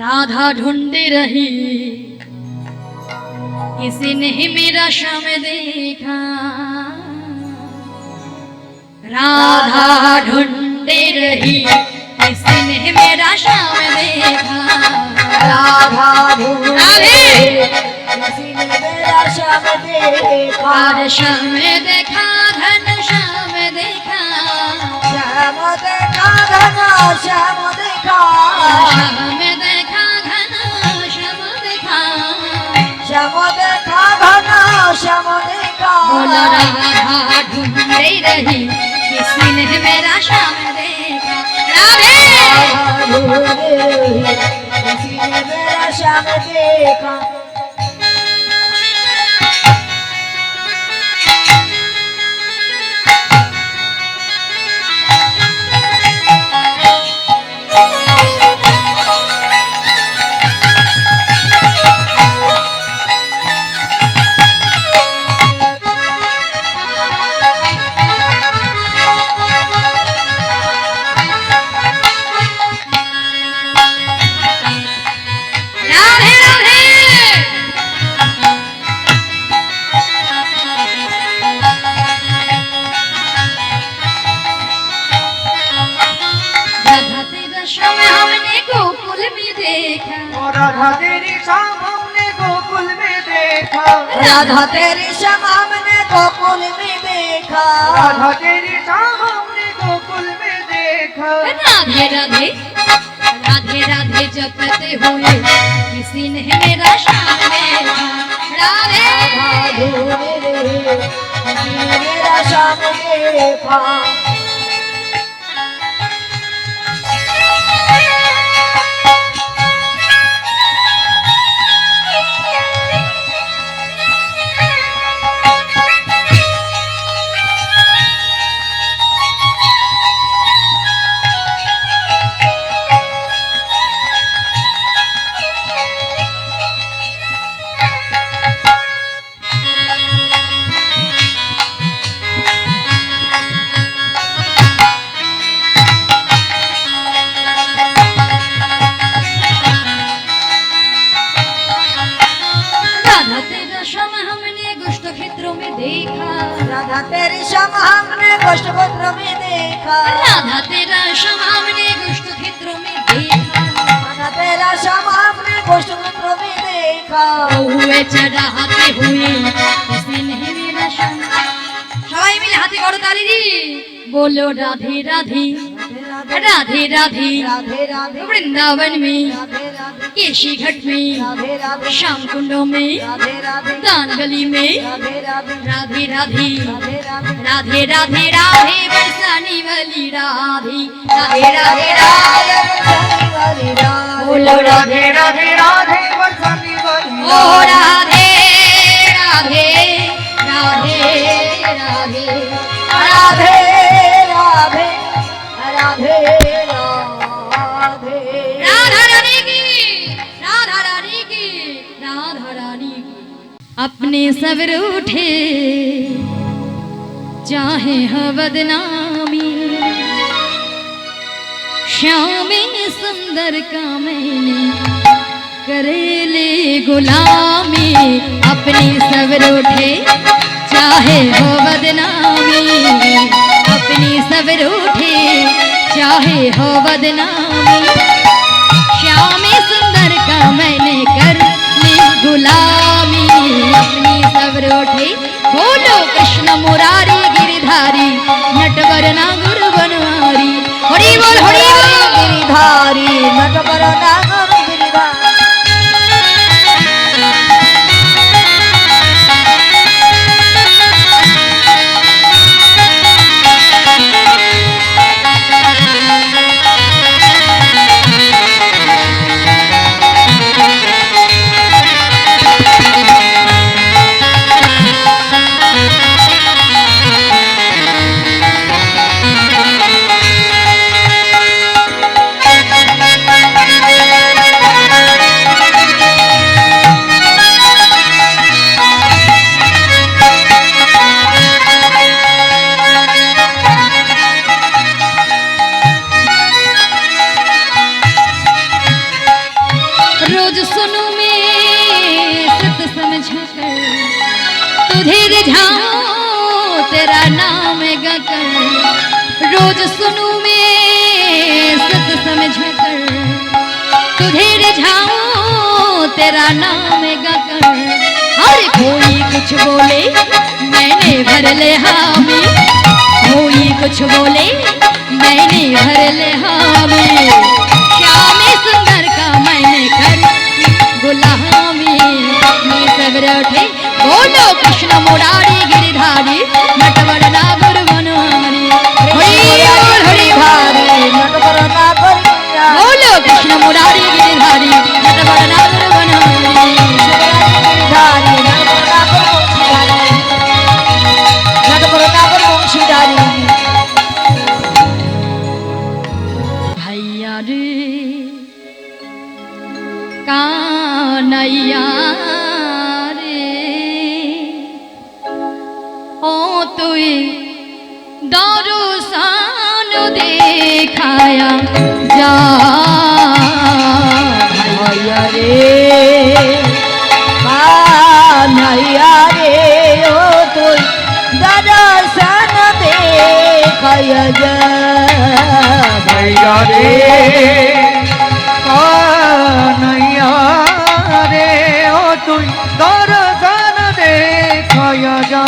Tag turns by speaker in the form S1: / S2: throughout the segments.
S1: राधा ढूंढती रही, किसी ने ही मेरा श्याम देखा। राधा ढूंढती रही, किसी ने ही मेरा श्याम देखा।
S2: राधा ढूंढती किसी ने मेरा श्याम देखा।
S1: श्याम देखा, घन श्याम देखा,
S2: श्याम देखा घन श्याम देखा।
S1: श्याम देखा, घन श्याम देखा,
S2: श्याम देखा घन श्याम देखा।
S1: बोलो राधा ढूंढती रही, किसी ने मेरा श्याम देखा। राधे
S2: किसी ने मेरा श्याम देखा।
S3: राधा तेरी शाम हमने गोकुल में देखा।
S2: राधा तेरी शाम हमने गोकुल में देखा।
S3: राधा तेरी शाम हमने गोकुल में देखा।
S1: राधे राधे राधे राधे जपते हुए, किसी ने मेरा श्याम देखा। राधे
S2: किसी ने मेरा श्याम देखा। राधा तेरी श्याम हमने गोष्ठ क्षेत्र में देखा।
S1: राधा तेरा श्याम हमने गोष्ठ क्षेत्र में देखा।
S2: राधा तेरा श्याम हमने गोष्ठ क्षेत्र में देखा।
S1: हुए चढ़ाते हुए, किसी ने मेरा श्याम। সবাই মিলে হাতে করো তালি দি, बोलो राधे राधे राधे राधे।
S2: राधे राधे
S1: वृंदावन में,
S2: राधे राधे
S1: केशी घाट में,
S2: राधे राधे
S1: श्याम कुंडों में,
S2: राधे राधे
S1: दान गली में,
S2: राधे राधे
S1: राधे राधे
S2: राधे राधे
S1: राधे राधे राधे बरसाने वाली राधे। राधे राधे राधे
S2: बोलो
S3: राधे राधे राधे बरसाने वाली।
S1: ओ राधे राधे राधे राधे
S2: राधे राधे राधे राधे।
S1: राधा रानी की, राधा रानी की, राधा रानी की। अपने सबर उठे चाहे हो बदनामी, श्याम सुंदर का मैंने करेले गुलामी। अपनी सबर उठे चाहे हो बदनामी, अपनी सबर उठे चाहे हो बदनामी। श्याम सुंदर का मैंने कर ली गुलामी। अपनी सबर उठे, बोलो कृष्ण मुरारी गिरधारी, नटवर नागुर बनवारी। हरि बोल
S2: गिरिधारी नटवर नागर गिरिधारी।
S1: रोज सुनूं मैं सत समझ कर तुझे रिझाऊं तेरा नाम गाकर रोज सुनूं मैं सत समझ कर तुझे रिझाऊं तेरा नाम गाकर हर कोई कुछ बोले मैंने भर ले हामी कोई कुछ बोले मैंने भर ले हामी श्याम सुंदर का मैंने कर गुलामी मैं सबर उठे बोलो कृष्ण मुरारी गिरधारी नटवर नागर बनहारी हरि
S2: धारी नटवर नागर
S1: बोलो कृष्ण मुरारी गिरधारी नटवर नागर बनहारी
S2: धारी नटवर नागर वंशीधारी
S1: भैया रे कानैया ओ तुई दर्शन देखाया जा
S2: भैया रे कान्हैया रे ओ तुई दर्शन देखाया जा
S3: भैया रे कान्हैया रे ओ तुई दर्शन देखाया जा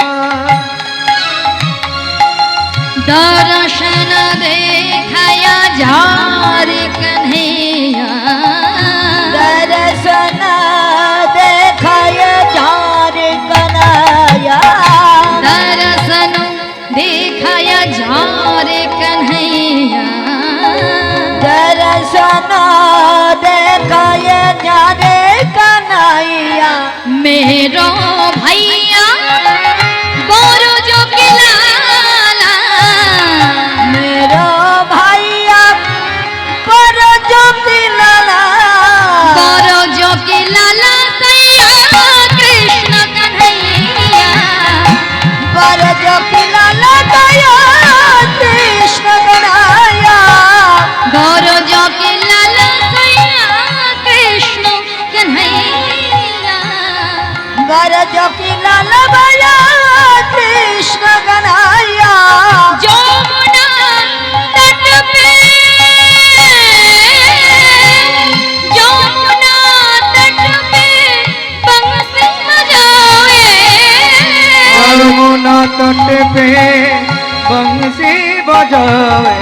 S1: दर्शन देखाया जा रे कन्हैया
S2: दर्शन देखाया जा रे कन्हैया
S1: दर्शन देखाया जा रे कन्हैया
S2: दर्शन देखाया जा रे कन्हैया
S1: मेरो भैया गोरो जो के लाला
S2: मेरो भैया करो जो की लाला
S1: गोरो जो के लाला सैया कृष्ण कन्हैया
S2: करो जो की लाला दया कृष्ण कन्हैया
S1: गोरो जो के लाला सैया कृष्ण कन्हैया
S2: करो जो की लाला दया कृष्ण कन्हैया
S1: जमुना तट पे जमुना तट पे बंसी बजाए
S3: यमुना तट पे बंसी बजावे